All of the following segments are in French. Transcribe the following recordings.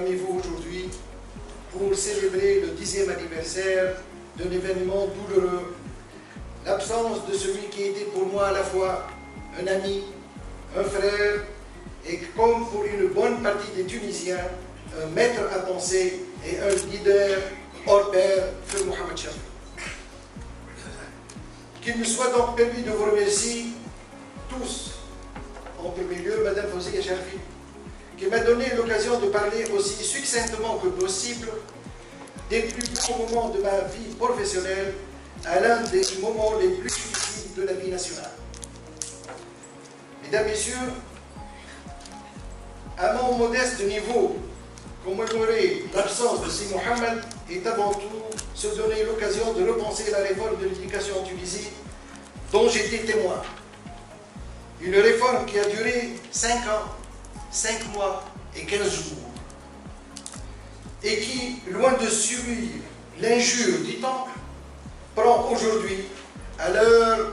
parmi vous aujourd'hui pour célébrer le 10e anniversaire d'un événement douloureux, l'absence de celui qui était pour moi à la fois un ami, un frère et comme pour une bonne partie des Tunisiens, un maître à penser et un leader hors pair, Feu Mohamed Charfi. Qu'il me soit donc permis de vous remercier tous, en premier lieu Madame Fawzia Charfi, qui m'a donné l'occasion de parler aussi succinctement que possible des plus beaux moments de ma vie professionnelle à l'un des moments les plus difficiles de la vie nationale. Mesdames, Messieurs, à mon modeste niveau, commémorer l'absence de Si Mohamed est avant tout se donner l'occasion de repenser la réforme de l'éducation en Tunisie dont j'étais témoin. Une réforme qui a duré 5 ans, 5 mois et 15 jours et qui, loin de subir l'injure du temps, prend aujourd'hui, à l'heure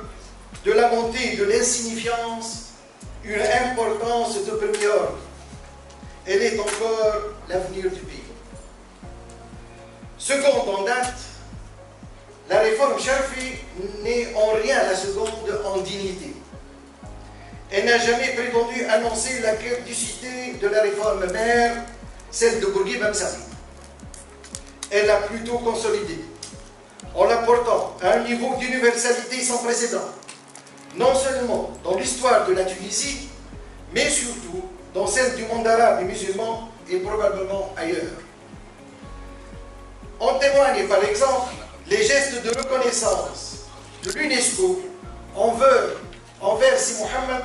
de la montée de l'insignifiance, une importance de premier ordre. Elle est encore l'avenir du pays. Seconde en date, la réforme Charfi n'est en rien la seconde en dignité. Elle n'a jamais prétendu annoncer la caducité de la réforme mère, celle de Bourguiba Msabi. Elle l'a plutôt consolidée, en la portant à un niveau d'universalité sans précédent, non seulement dans l'histoire de la Tunisie, mais surtout dans celle du monde arabe et musulman et probablement ailleurs. En témoignent par exemple les gestes de reconnaissance de l'UNESCO envers Si Mohamed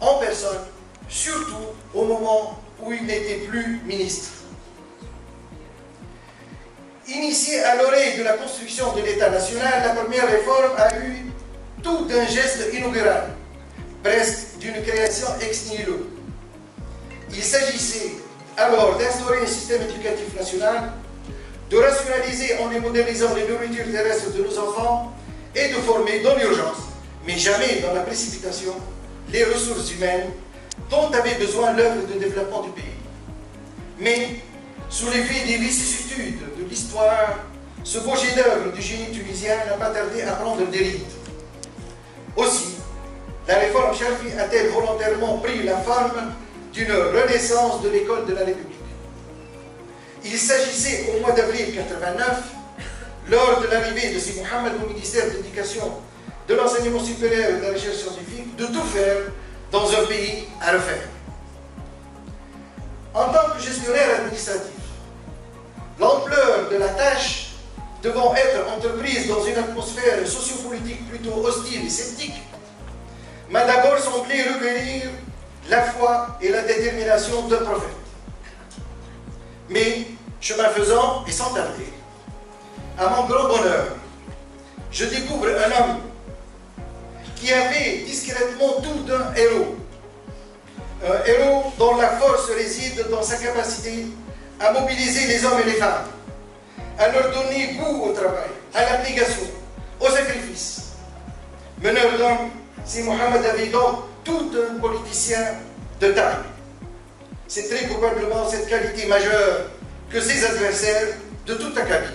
en personne, surtout au moment où il n'était plus ministre. Initiée à l'oreille de la construction de l'État national, la première réforme a eu tout d'un geste inaugural, presque d'une création ex nihilo. Il s'agissait alors d'instaurer un système éducatif national, de rationaliser en modernisant les nourritures terrestres de nos enfants et de former dans l'urgence, mais jamais dans la précipitation, les ressources humaines dont avait besoin l'œuvre de développement du pays. Mais, sous l'effet des vicissitudes de l'histoire, ce beau chef-d'œuvre du génie tunisien n'a pas tardé à prendre des rides. Aussi, la réforme Charfi a-t-elle volontairement pris la forme d'une renaissance de l'école de la République. Il s'agissait au mois d'avril 89, lors de l'arrivée de Si Mohamed au ministère de l'Éducation, de l'enseignement supérieur et de la recherche scientifique, de tout faire dans un pays à refaire. En tant que gestionnaire administratif, l'ampleur de la tâche devant être entreprise dans une atmosphère sociopolitique plutôt hostile et sceptique, m'a d'abord semblé recueillir la foi et la détermination d'un prophète. Mais, chemin faisant et sans tarder, à mon grand bonheur, je découvre un homme qui avait discrètement tout d'un héros. Un héros dont la force réside dans sa capacité à mobiliser les hommes et les femmes, à leur donner goût au travail, à l'abnégation, au sacrifice. Meneur d'homme, Si Mohamed avait donc tout un politicien de taille. C'est très probablement cette qualité majeure que ses adversaires de toute acabit,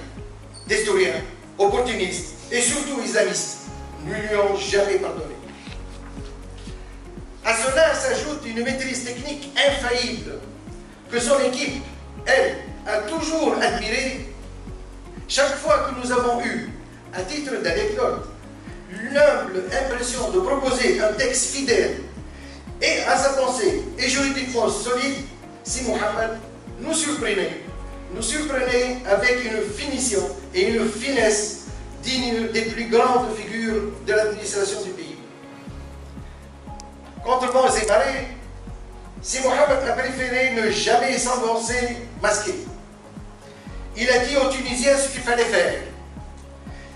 d'historiens, opportunistes et surtout islamistes, ne lui ont jamais pardonné. À cela s'ajoute une maîtrise technique infaillible que son équipe, elle, a toujours admirée. Chaque fois que nous avons eu, à titre d'anecdote, l'humble impression de proposer un texte fidèle et à sa pensée et juridiquement solide, Si Mohamed nous surprenait avec une finition et une finesse dignes des plus grandes figures de l'administration du pays. Contre vents et marées, Si Mohamed a préféré ne jamais s'avancer masqué. Il a dit aux Tunisiens ce qu'il fallait faire.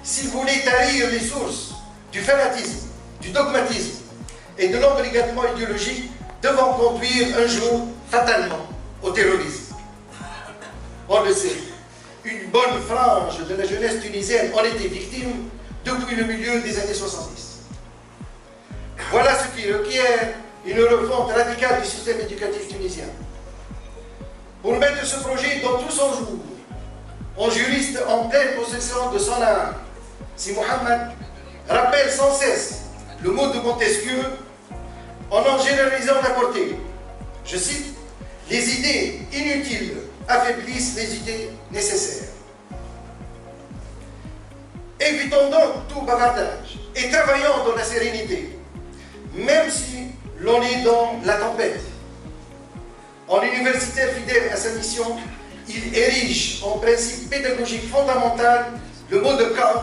S'ils voulaient tarir les sources du fanatisme, du dogmatisme et de l'embrigadement idéologique devant conduire un jour fatalement au terrorisme. On le sait, une bonne frange de la jeunesse tunisienne en était victime depuis le milieu des années 70. Voilà ce qui requiert une refonte radicale du système éducatif tunisien. pour mettre ce projet dans tout son jour, en juriste en pleine possession de son art, Si Mohammed rappelle sans cesse le mot de Montesquieu en généralisant la portée. Je cite, « Les idées inutiles affaiblissent les idées nécessaires ». Évitons donc tout bavardage et travaillons dans la sérénité, même si l'on est dans la tempête. En universitaire fidèle à sa mission, il érige en principe pédagogique fondamental le mot de Kant,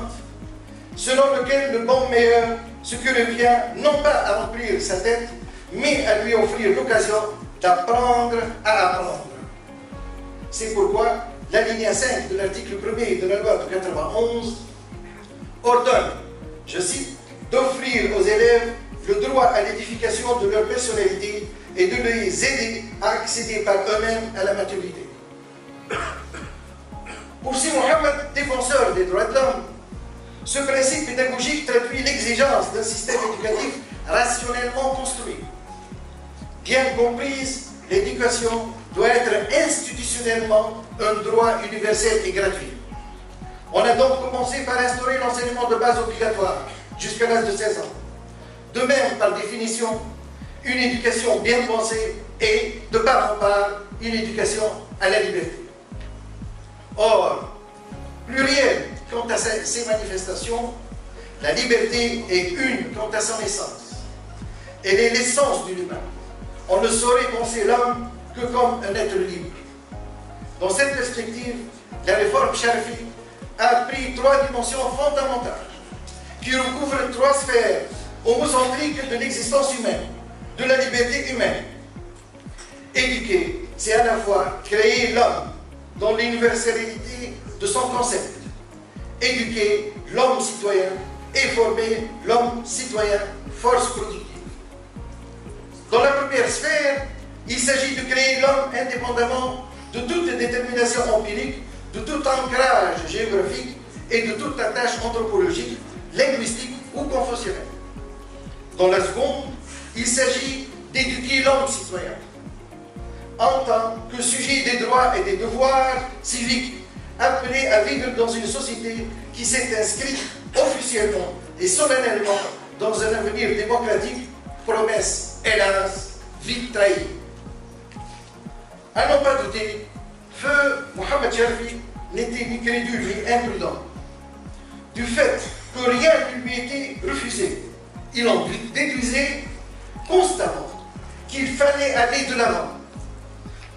selon lequel le bon meilleur ce que revient non pas à remplir sa tête, mais à lui offrir l'occasion d'apprendre à apprendre. C'est pourquoi l'alinéa 5 de l'article 1er de la loi de 91 ordonne, je cite, d'offrir aux élèves le droit à l'édification de leur personnalité et de les aider à accéder par eux-mêmes à la maturité. Pour Si Mohammed, défenseur des droits de l'homme, ce principe pédagogique traduit l'exigence d'un système éducatif rationnellement construit. Bien comprise, l'éducation doit être institutionnellement un droit universel et gratuit. On a donc commencé par instaurer l'enseignement de base obligatoire jusqu'à l'âge de 16 ans. De même, par définition, une éducation bien pensée et, de part en part, une éducation à la liberté. Or, pluriel quant à ces manifestations, la liberté est une quant à son essence. Elle est l'essence de l'humain. On ne saurait penser l'homme que comme un être libre. Dans cette perspective, la réforme Sharifi a pris trois dimensions fondamentales qui recouvrent trois sphères homocentriques de l'existence humaine, de la liberté humaine. Éduquer, c'est à la fois créer l'homme dans l'universalité de son concept, éduquer l'homme citoyen et former l'homme citoyen, force productive. Dans la première sphère, il s'agit de créer l'homme indépendamment de toute détermination empirique, de tout ancrage géographique et de toute attache anthropologique, linguistique ou confessionnelle. Dans la seconde, il s'agit d'éduquer l'homme citoyen en tant que sujet des droits et des devoirs civiques, appelé à vivre dans une société qui s'est inscrite officiellement et solennellement dans un avenir démocratique, promesse, hélas, vite trahie. À n'en pas douter, feu Mohammed Sharifi n'était ni crédule ni imprudent. Du fait que rien ne lui était refusé, il en déduisait constamment qu'il fallait aller de l'avant,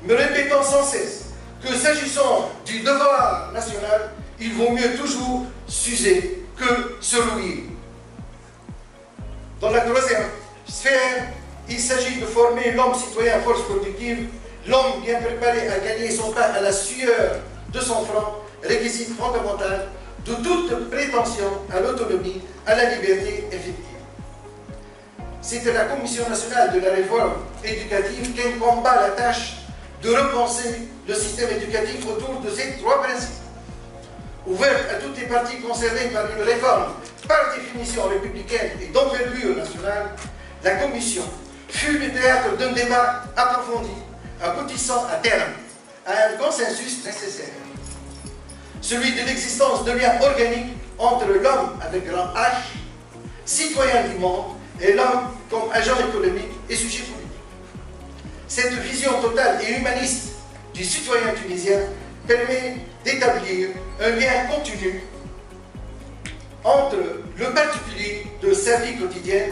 me répétant sans cesse que s'agissant du devoir national, il vaut mieux toujours s'user que se rouiller. Dans la troisième sphère, il s'agit de former l'homme citoyen force productive, l'homme bien préparé à gagner son pain à la sueur de son front, réquisite fondamental de toute prétention à l'autonomie, à la liberté effective. C'était la Commission nationale de la réforme éducative qui incomba la tâche de repenser le système éducatif autour de ces trois principes. Ouverte à toutes les parties concernées par une réforme par définition républicaine et d'envergure nationale, la Commission fut le théâtre d'un débat approfondi, aboutissant à terme à un consensus nécessaire. Celui de l'existence de liens organiques entre l'homme avec grand H, citoyen du monde, et l'homme comme agent économique et sujet politique. Cette vision totale et humaniste du citoyen tunisien permet d'établir un lien continu entre le particulier de sa vie quotidienne